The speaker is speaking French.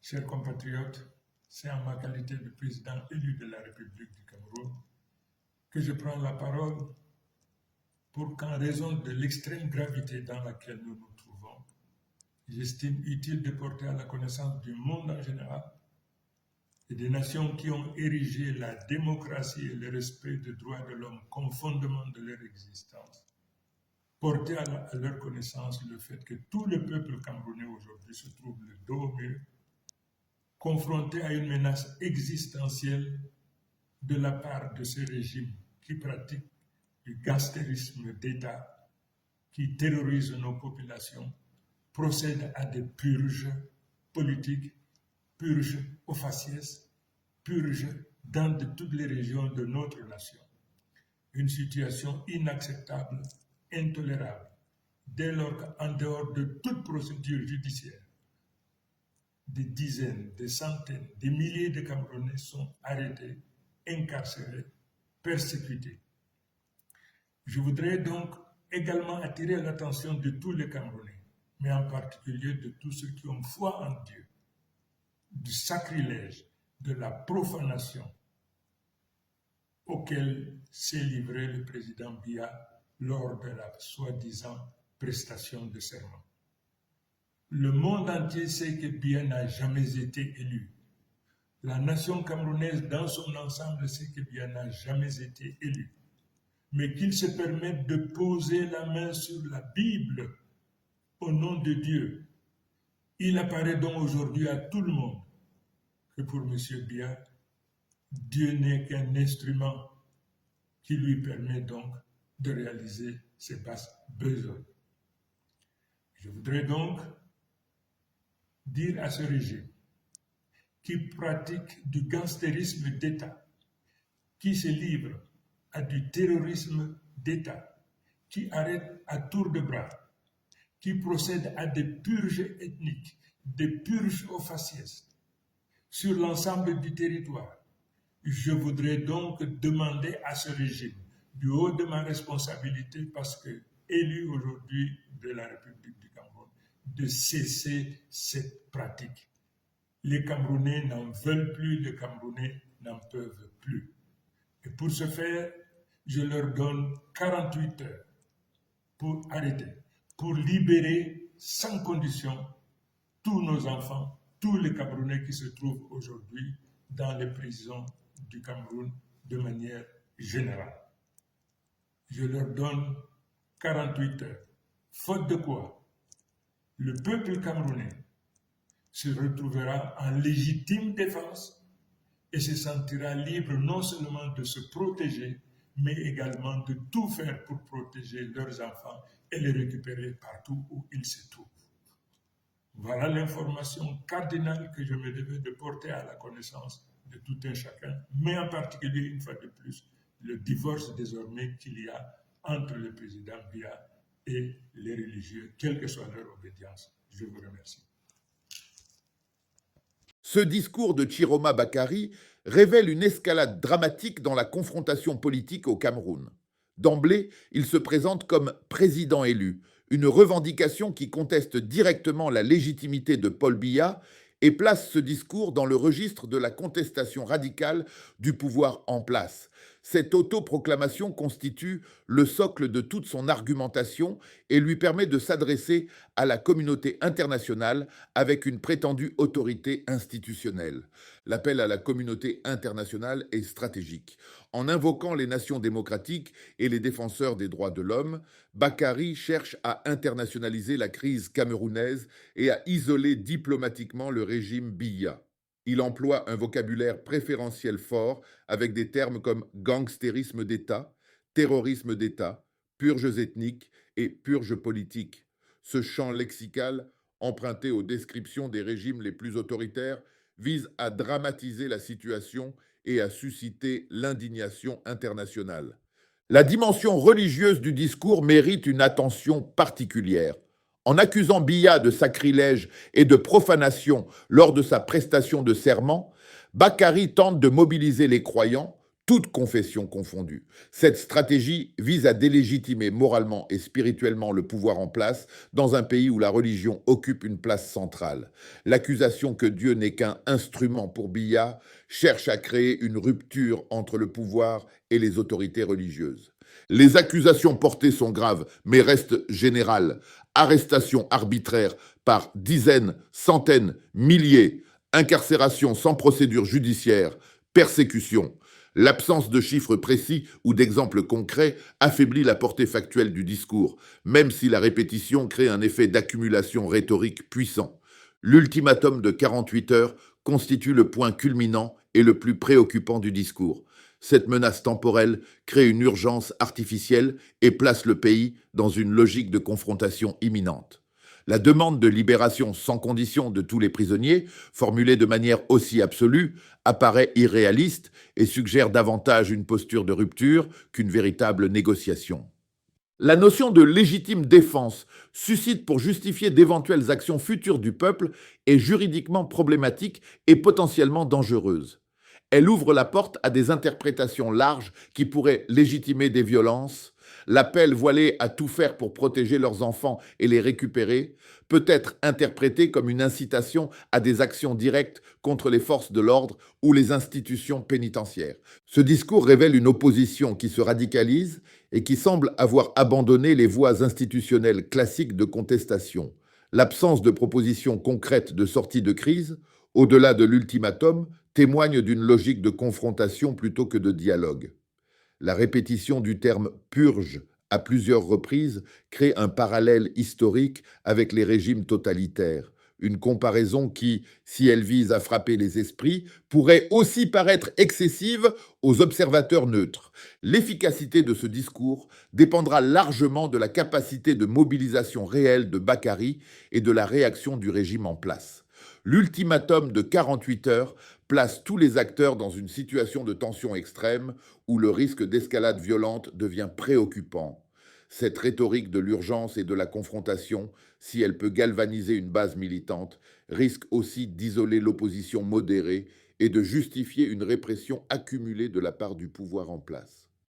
Chers compatriotes, c'est en ma qualité de président élu de la République du Cameroun que je prends la parole pour qu'en raison de l'extrême gravité dans laquelle nous nous trouvons, j'estime utile de porter à la connaissance du monde en général et des nations qui ont érigé la démocratie et le respect des droits de l'homme comme fondement de leur existence, porter à leur connaissance le fait que tout le peuple camerounais aujourd'hui se trouve le dos au mur, confronté à une menace existentielle de la part de ce régime qui pratique du gangstérisme d'État, qui terrorise nos populations, procède à des purges politiques, purges au faciès, purges dans toutes les régions de notre nation. Une situation inacceptable, intolérable, dès lors qu'en dehors de toute procédure judiciaire, des dizaines, des centaines, des milliers de Camerounais sont arrêtés, incarcérés, persécutés. Je voudrais donc également attirer l'attention de tous les Camerounais, mais en particulier de tous ceux qui ont foi en Dieu, du sacrilège, de la profanation auquel s'est livré le président Biya lors de la soi-disant prestation de serment. Le monde entier sait que Biya n'a jamais été élu. La nation camerounaise dans son ensemble sait que Biya n'a jamais été élu. Mais qu'il se permette de poser la main sur la Bible au nom de Dieu. Il apparaît donc aujourd'hui à tout le monde que pour M. Biya, Dieu n'est qu'un instrument qui lui permet donc de réaliser ses basses besognes. Je voudrais donc dire à ce régime qui pratique du gangstérisme d'État, qui se livre à du terrorisme d'État, qui arrête à tour de bras, qui procède à des purges ethniques, des purges au faciès sur l'ensemble du territoire. Je voudrais donc demander à ce régime, du haut de ma responsabilité, parce que élu aujourd'hui de la République du Cameroun, de cesser cette pratique. Les Camerounais n'en veulent plus, les Camerounais n'en peuvent plus. Et pour ce faire, je leur donne 48 heures pour arrêter, pour libérer sans condition tous nos enfants, tous les Camerounais qui se trouvent aujourd'hui dans les prisons du Cameroun de manière générale. Je leur donne 48 heures. Faute de quoi, le peuple camerounais se retrouvera en légitime défense et se sentira libre non seulement de se protéger, mais également de tout faire pour protéger leurs enfants et les récupérer partout où ils se trouvent. Voilà l'information cardinale que je me devais de porter à la connaissance de tout un chacun, mais en particulier, une fois de plus, le divorce désormais qu'il y a entre le président Biya et les religieux, quelle que soit leur obédience. Je vous remercie. Ce discours de Chiroma Bakary révèle une escalade dramatique dans la confrontation politique au Cameroun. D'emblée, il se présente comme président élu, une revendication qui conteste directement la légitimité de Paul Biya et place ce discours dans le registre de la contestation radicale du pouvoir en place. Cette autoproclamation constitue le socle de toute son argumentation et lui permet de s'adresser à la communauté internationale avec une prétendue autorité institutionnelle. L'appel à la communauté internationale est stratégique. En invoquant les nations démocratiques et les défenseurs des droits de l'homme, Bakary cherche à internationaliser la crise camerounaise et à isoler diplomatiquement le régime Biya. Il emploie un vocabulaire préférentiel fort avec des termes comme gangstérisme d'État, terrorisme d'État, purges ethniques et purges politiques. Ce champ lexical, emprunté aux descriptions des régimes les plus autoritaires, vise à dramatiser la situation et à susciter l'indignation internationale. La dimension religieuse du discours mérite une attention particulière. En accusant Biya de sacrilège et de profanation lors de sa prestation de serment, Bakary tente de mobiliser les croyants, toutes confessions confondues. Cette stratégie vise à délégitimer moralement et spirituellement le pouvoir en place dans un pays où la religion occupe une place centrale. L'accusation que Dieu n'est qu'un instrument pour Biya cherche à créer une rupture entre le pouvoir et les autorités religieuses. Les accusations portées sont graves, mais restent générales. Arrestations arbitraires par dizaines, centaines, milliers, incarcération sans procédure judiciaire, persécution. L'absence de chiffres précis ou d'exemples concrets affaiblit la portée factuelle du discours, même si la répétition crée un effet d'accumulation rhétorique puissant. L'ultimatum de 48 heures constitue le point culminant et le plus préoccupant du discours. Cette menace temporelle crée une urgence artificielle et place le pays dans une logique de confrontation imminente. La demande de libération sans condition de tous les prisonniers, formulée de manière aussi absolue, apparaît irréaliste et suggère davantage une posture de rupture qu'une véritable négociation. La notion de légitime défense suscite pour justifier d'éventuelles actions futures du peuple est juridiquement problématique et potentiellement dangereuse. Elle ouvre la porte à des interprétations larges qui pourraient légitimer des violences. L'appel voilé à tout faire pour protéger leurs enfants et les récupérer peut être interprété comme une incitation à des actions directes contre les forces de l'ordre ou les institutions pénitentiaires. Ce discours révèle une opposition qui se radicalise et qui semble avoir abandonné les voies institutionnelles classiques de contestation. L'absence de propositions concrètes de sortie de crise, au-delà de l'ultimatum, témoigne d'une logique de confrontation plutôt que de dialogue. La répétition du terme « purge » à plusieurs reprises crée un parallèle historique avec les régimes totalitaires, une comparaison qui, si elle vise à frapper les esprits, pourrait aussi paraître excessive aux observateurs neutres. L'efficacité de ce discours dépendra largement de la capacité de mobilisation réelle de Bakary et de la réaction du régime en place. L'ultimatum de 48 heures place tous les acteurs dans une situation de tension extrême où le risque d'escalade violente devient préoccupant. Cette rhétorique de l'urgence et de la confrontation, si elle peut galvaniser une base militante, risque aussi d'isoler l'opposition modérée et de justifier une répression accumulée de la part du pouvoir en place.